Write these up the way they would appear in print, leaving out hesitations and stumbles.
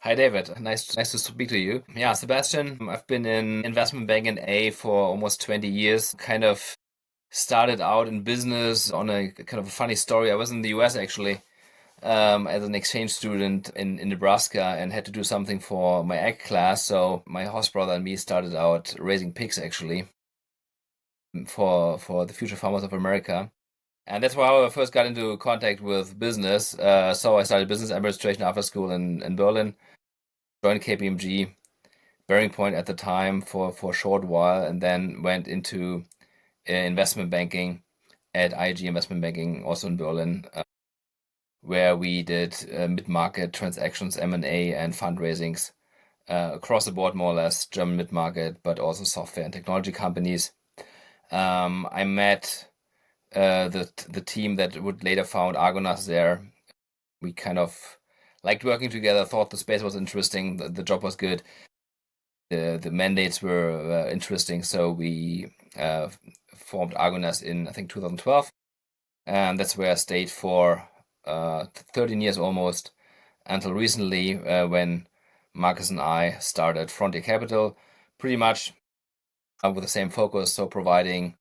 Hi, David. Nice to speak to you. Yeah, Sebastian, I've been in investment banking A for almost 20 years. Kind of started out in business on a kind of a funny story. I was in the US actually, as an exchange student in Nebraska and had to do something for my ag class. So my host brother and me started out raising pigs actually for the future farmers of America. And that's how I first got into contact with business. So I started business administration after school in Berlin, joined KPMG, Bearing Point at the time for a short while, and then went into investment banking at IG Investment Banking, also in Berlin, where we did mid-market transactions, M&A, and fundraisings across the board, more or less, German mid-market, but also software and technology companies. I met the team that would later found Argonas there. We kind of liked working together, thought the space was interesting, the job was good. The mandates were interesting, so we formed Argonas in I think 2012, and that's where I stayed for 13 years almost until recently when Marcus and I started Frontier Capital, pretty much with the same focus, so providing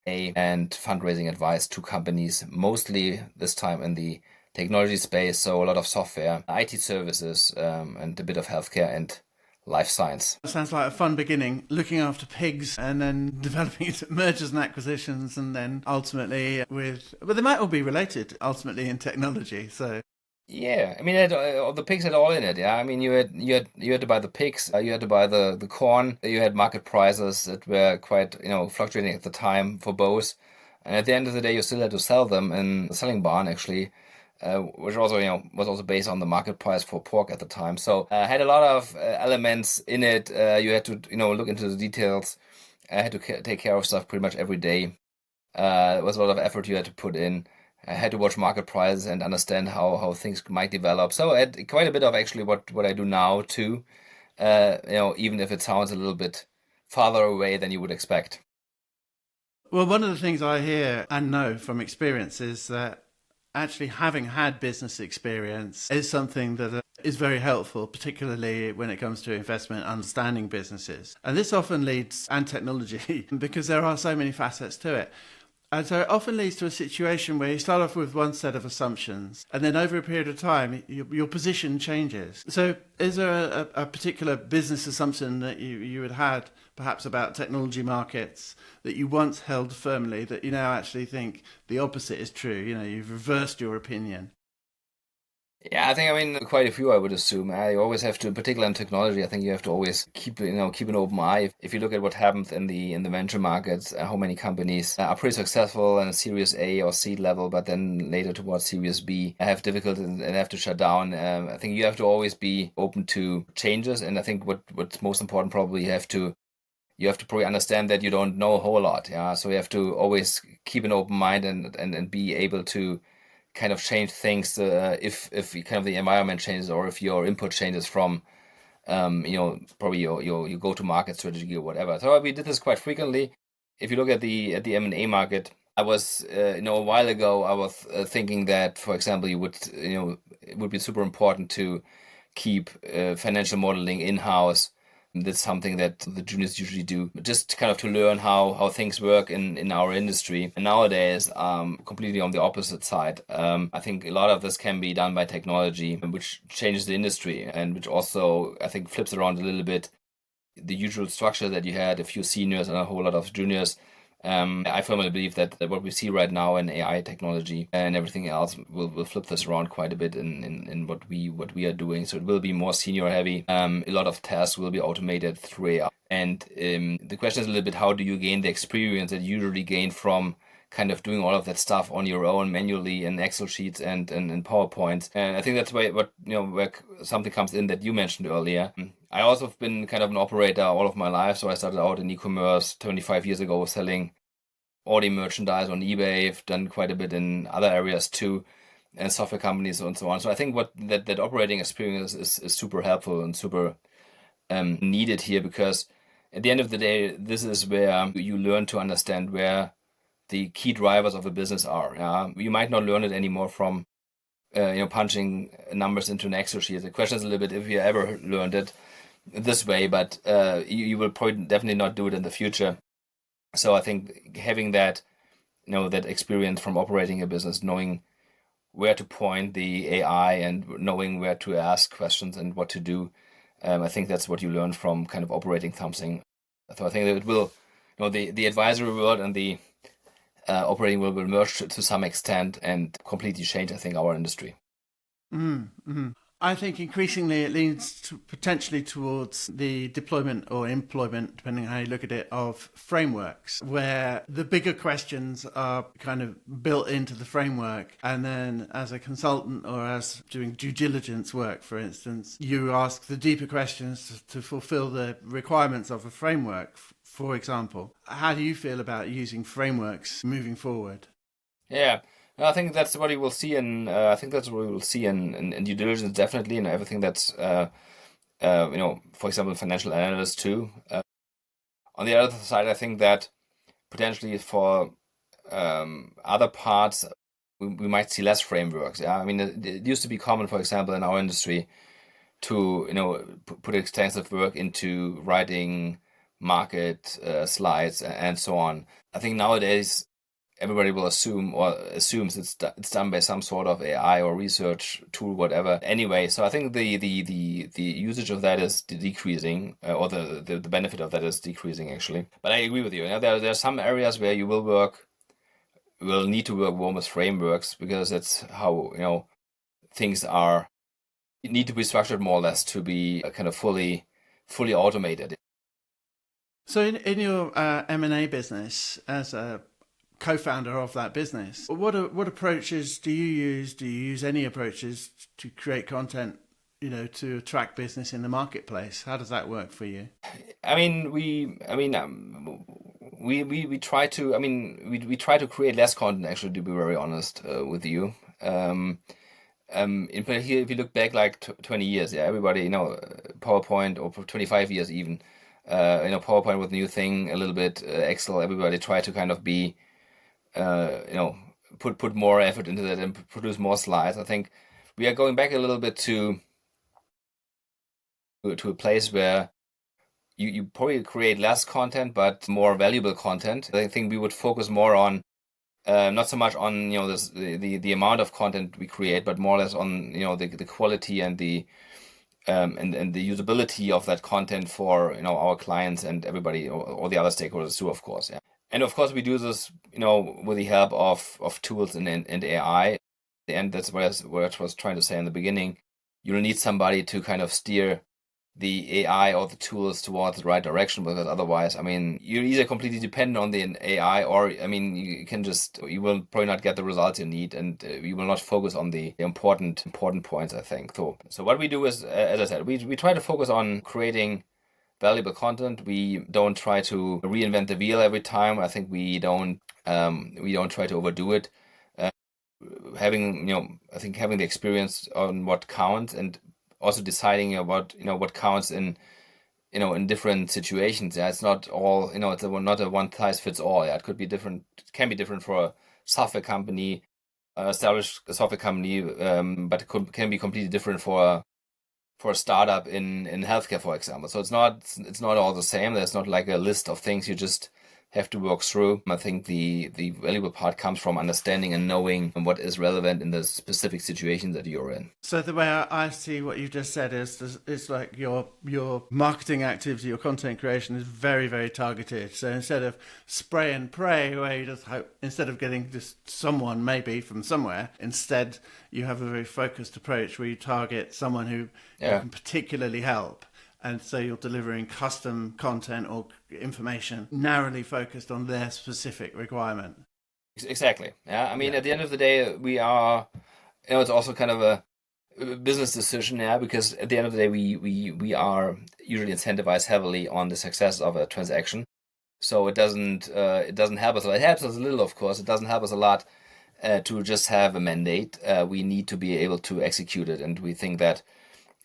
and fundraising advice to companies, mostly this time in the technology space, so a lot of software, IT services, and a bit of healthcare and life science. Sounds like a fun beginning, looking after pigs and then developing mergers and acquisitions, and then ultimately but they might all be related ultimately in technology. So Yeah, I mean, the pigs had all in it. Yeah, I mean, you had to buy the pigs, you had to buy the corn, you had market prices that were quite fluctuating at the time for both, and at the end of the day, you still had to sell them in the selling barn actually, which also was also based on the market price for pork at the time. So had a lot of elements in it. You had to look into the details. I had to take care of stuff pretty much every day. It was a lot of effort you had to put in. I had to watch market prices and understand how things might develop. So I had quite a bit of actually what I do now too. Even if it sounds a little bit farther away than you would expect. well, one of the things I hear and know from experience is that actually having had business experience is something that is very helpful, particularly when it comes to investment, understanding businesses. And this often leads, and technology, because there are so many facets to it. And so it often leads to a situation where you start off with one set of assumptions, and then over a period of time, your position changes. So is there a particular business assumption that you had had, perhaps about technology markets, that you once held firmly, that you now actually think the opposite is true? You've reversed your opinion. Yeah, I think, I mean, quite a few, I would assume. You always have to, particularly in technology, I think you have to always keep an open eye. If you look at what happens in the venture markets, how many companies are pretty successful in a Series A or seed level, but then later towards Series B have difficulty and have to shut down. I think you have to always be open to changes, and I think what's most important, probably you have to probably understand that you don't know a whole lot. Yeah, so you have to always keep an open mind and be able to kind of change things if kind of the environment changes or if your input changes from probably your go-to-market strategy or whatever. So we did this quite frequently. If you look at the M&A market, I was a while ago I was thinking that, for example, it would be super important to keep financial modeling in-house. That's something that the juniors usually do, just kind of to learn how things work in our industry. And nowadays, completely on the opposite side. I think a lot of this can be done by technology, which changes the industry and which also, I think, flips around a little bit the usual structure that you had, a few seniors and a whole lot of juniors. I firmly believe that what we see right now in AI technology and everything else will flip this around quite a bit in what we are doing. So it will be more senior heavy. A lot of tasks will be automated through AI. And the question is a little bit, how do you gain the experience that you usually gain from kind of doing all of that stuff on your own manually in Excel sheets and PowerPoints. And I think that's where something comes in that you mentioned earlier. I also have been kind of an operator all of my life. So I started out in e-commerce 25 years ago selling Audi merchandise on eBay. I've done quite a bit in other areas too, and software companies and so on. So I think what that operating experience is super helpful and super needed here, because at the end of the day, this is where you learn to understand where the key drivers of a business are. You might not learn it anymore from punching numbers into an Excel sheet. The question is a little bit if you ever learned it this way, but you will probably definitely not do it in the future. So I think having that, that experience from operating a business, knowing where to point the AI and knowing where to ask questions and what to do, I think that's what you learn from kind of operating something. So I think that it will, the advisory world and the operating world will merge to some extent and completely change, I think, our industry. Mm-hmm. I think increasingly it leans potentially towards the deployment or employment, depending on how you look at it, of frameworks, where the bigger questions are kind of built into the framework. And then as a consultant or as doing due diligence work, for instance, you ask the deeper questions to fulfill the requirements of a framework, for example. How do you feel about using frameworks moving forward? Yeah, no, I think that's what you will see in. I think that's what we will see in due diligence, definitely, and everything that's, for example, financial analysts too. On the other side, I think that potentially for other parts, we might see less frameworks. Yeah, I mean, it used to be common, for example, in our industry to put extensive work into writing market slides and so on. I think nowadays everybody will assume or assumes it's done by some sort of AI or research tool, whatever. Anyway, so I think the usage of that is decreasing, or the benefit of that is decreasing actually. But I agree with you. There are some areas where you will need to work more with frameworks because that's how things are need to be structured more or less to be kind of fully automated. So in your M&A business, as a co-founder of that business, what approaches do you use? Do you use any approaches to create content, to attract business in the marketplace? How does that work for you? I mean, we try to. I mean, we try to create less content. Actually, to be very honest with you. In here, if you look back like 20 years, yeah, everybody, PowerPoint, or for 25 years even, PowerPoint was a new thing, a little bit, Excel, everybody tried to kind of be, put more effort into that and produce more slides. I think we are going back a little bit to a place where you probably create less content, but more valuable content. I think we would focus more on not so much on the amount of content we create, but more or less on the quality and the and the usability of that content for our clients and everybody, or all the other stakeholders too, of course. Yeah, and of course we do this with the help of tools and AI. And that's what I was trying to say in the beginning. You'll need somebody to kind of steer the AI or the tools towards the right direction, because otherwise, I mean, you're either completely dependent on the AI, or I mean, you will probably not get the results you need, and you will not focus on the important points, I think. So what we do is, as I said, we try to focus on creating valuable content. We don't try to reinvent the wheel every time. I think we don't try to overdo it. Uh, I think having the experience on what counts, and also deciding about what counts in different situations. Yeah, it's not all it's not a one size fits all. Yeah, it could be different. It can be different for a software company, established software company, but can be completely different for a startup in healthcare, for example. So it's not all the same. There's not like a list of things you just have to work through. I think the valuable part comes from understanding and knowing what is relevant in the specific situation that you're in. So the way I see what you just said is like your marketing activity, your content creation is very, very targeted. So instead of spray and pray, where you just hope, instead of getting just someone maybe from somewhere, instead you have a very focused approach where you target someone who you Yeah. can particularly help. And so you're delivering custom content or information narrowly focused on their specific requirement. Exactly. Yeah. I mean, Yeah. at the end of the day, we are, it's also kind of a business decision, yeah, because at the end of the day, we are usually incentivized heavily on the success of a transaction. So it doesn't help us a lot. It helps us a little, of course. It doesn't help us a lot to just have a mandate. We need to be able to execute it, and we think that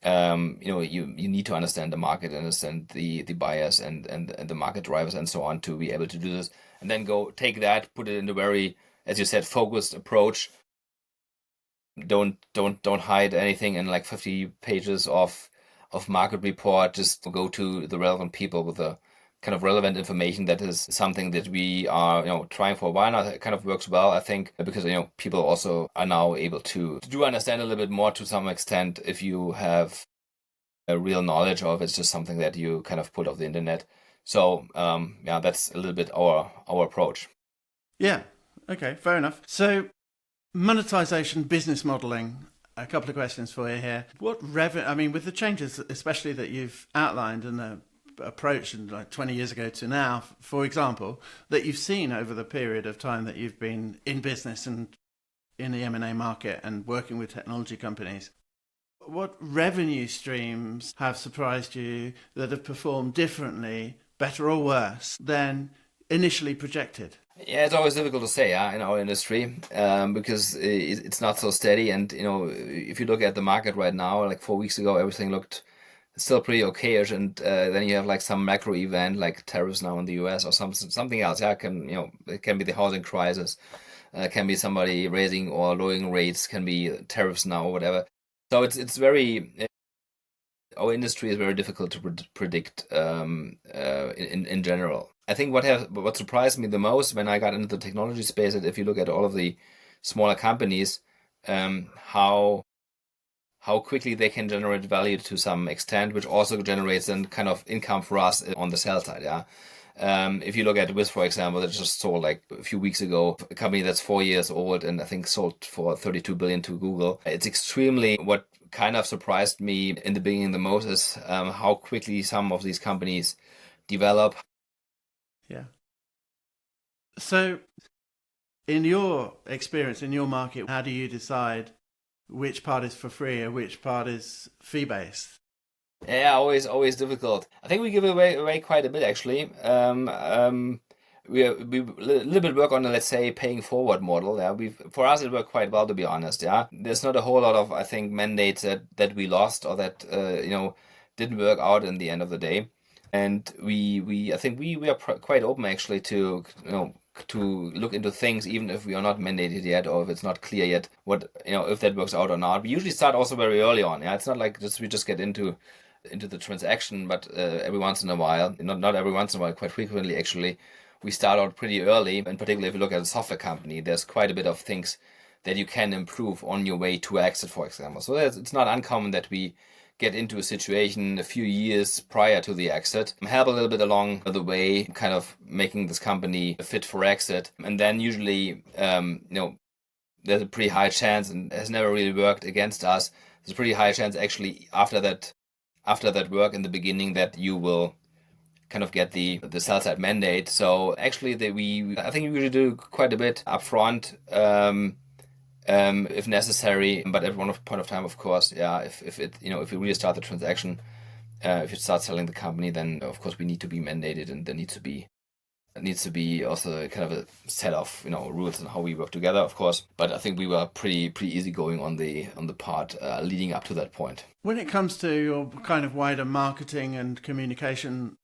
you need to understand the market, understand the buyers and the market drivers and so on to be able to do this, and then go take that, put it in a very, as you said, focused approach Don't hide anything in like 50 pages of market report. Just go to the relevant people with the kind of relevant information. That is something that we are, trying for a while now. It kind of works well, I think, because, people also are now able to do understand a little bit more to some extent if you have a real knowledge of it's just something that you kind of put off the internet. So yeah, that's a little bit our approach. Yeah. Okay, fair enough. So, monetization, business modeling. A couple of questions for you here. What revenue? I mean, with the changes, especially that you've outlined and the approach, and like 20 years ago to now, for example, that you've seen over the period of time that you've been in business and in the M&A market and working with technology companies. What revenue streams have surprised you that have performed differently, better or worse, than initially projected? Yeah, it's always difficult to say, in our industry, because it's not so steady. And if you look at the market right now, like 4 weeks ago, everything looked still pretty okayish, and then you have like some macro event like tariffs now in the U.S. or something else. Yeah, it can be the housing crisis, can be somebody raising or lowering rates, can be tariffs now or whatever. So it's very our industry is very difficult to predict in general. I think what surprised me the most when I got into the technology space, that if you look at all of the smaller companies, how quickly they can generate value to some extent, which also generates then kind of income for us on the sell side. Yeah. If you look at Wiz, for example, that just sold like a few weeks ago, a company that's 4 years old and I think sold for 32 billion to Google. It's extremely, what kind of surprised me in the beginning the most is how quickly some of these companies develop. Yeah. So, in your experience, in your market, how do you decide which part is for free and which part is fee based? Yeah, always difficult. I think we give away quite a bit actually. We a little bit work on the, let's say, paying forward model. Yeah, for us it worked quite well, to be honest. Yeah, there's not a whole lot of, I think, mandates that we lost or that didn't work out in the end of the day. And we I think we are quite open actually to to look into things even if we are not mandated yet or if it's not clear yet what if that works out or not. We usually start also very early on. Yeah, it's not like just we just get into the transaction, but every once in a while, not every once in a while, quite frequently actually, we start out pretty early. And particularly if you look at a software company, there's quite a bit of things that you can improve on your way to exit, for example. So it's not uncommon that we get into a situation a few years prior to the exit, help a little bit along the way, kind of making this company fit for exit, and then usually, there's a pretty high chance, and has never really worked against us. There's a pretty high chance actually after that work in the beginning that you will kind of get the sell side mandate. So actually, we I think we usually do quite a bit upfront, if necessary. But at one point of time, of course, yeah, if it if we really start the transaction, if you start selling the company, then of course we need to be mandated, and there needs to be also kind of a set of rules and how we work together, of course. But I think we were pretty easygoing on the part leading up to that point. When it comes to your kind of wider marketing and communication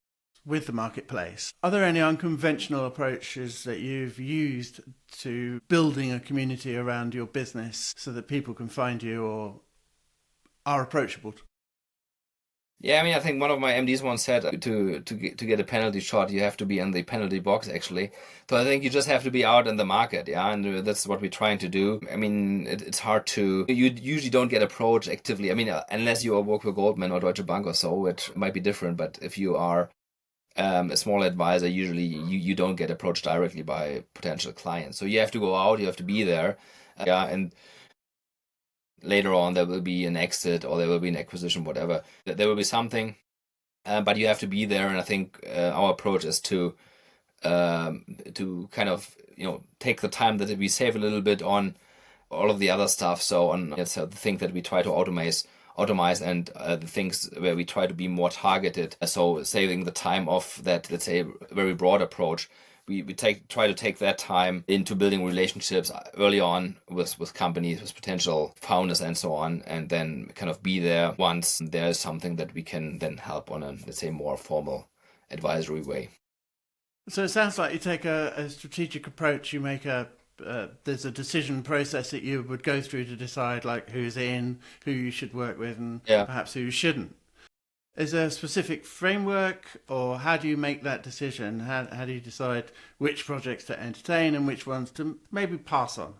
with the marketplace, are there any unconventional approaches that you've used to building a community around your business so that people can find you or are approachable? Yeah, I mean, I think one of my MDs once said to get a penalty shot, you have to be in the penalty box, actually. So I think you just have to be out in the market, yeah, and that's what we're trying to do. I mean, it's hard to. You usually don't get approached actively. I mean, unless you work for Goldman or Deutsche Bank or so, which might be different. But if you are a small advisor, usually you don't get approached directly by potential clients. So you have to go out, you have to be there, yeah, and later on there will be an exit or there will be an acquisition, whatever. There will be something, but you have to be there. And I think our approach is to kind of take the time that we save a little bit on all of the other stuff. So on the things that we try to automate and the things where we try to be more targeted. So saving the time of that, let's say, very broad approach. We try to take that time into building relationships early on with companies, with potential founders and so on, and then kind of be there once there is something that we can then help on a, let's say, more formal advisory way. So it sounds like you take a strategic approach. You make a there's a decision process that you would go through to decide like who's in, who you should work with, and Yeah. perhaps who you shouldn't. Is there a specific framework, or how do you make that decision? How do you decide which projects to entertain and which ones to maybe pass on?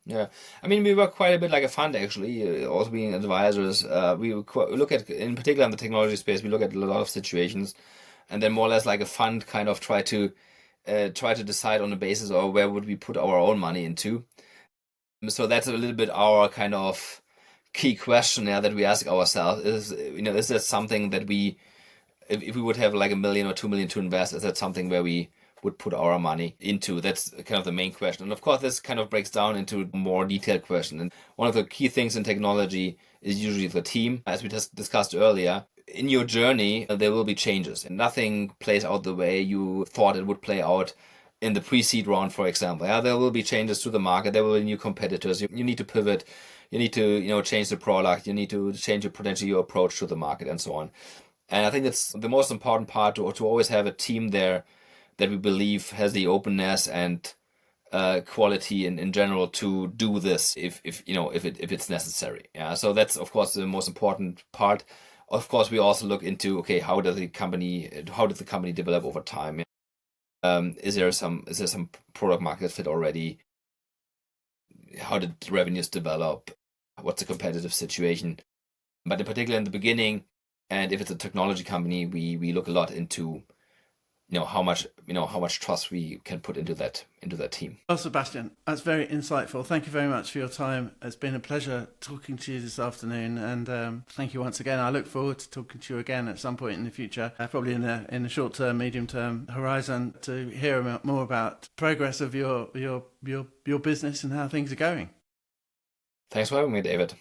Yeah, I mean, we work quite a bit like a fund actually. Also being advisors, we look at, in particular in the technology space, we look at a lot of situations, and then more or less like a fund kind of try to decide on the basis of where would we put our own money into. So that's a little bit our kind of key question there that we ask ourselves is, is that something that if we would have like 1 million or 2 million to invest, is that something where we would put our money into? That's kind of the main question. And of course, this kind of breaks down into a more detailed question. And one of the key things in technology is usually the team. As we just discussed earlier, in your journey, there will be changes and nothing plays out the way you thought it would play out in the pre-seed round, for example. Yeah, there will be changes to the market. There will be new competitors. You need to pivot. You need to, change the product. You need to change potentially your approach to the market and so on. And I think that's the most important part to always have a team there that we believe has the openness and quality in general to do this if it's necessary. Yeah. So that's of course the most important part. Of course, we also look into, okay, how did the company develop over time? Is there some product market fit already? How did the revenues develop? What's the competitive situation? But in particular in the beginning, and if it's a technology company, we look a lot into how much trust we can put into that team. Well, Sebastian, that's very insightful. Thank you very much for your time. It's been a pleasure talking to you this afternoon, and thank you once again. I look forward to talking to you again at some point in the future, probably in the short term, medium term horizon, to hear more about progress of your business and how things are going. Thanks for having me, David.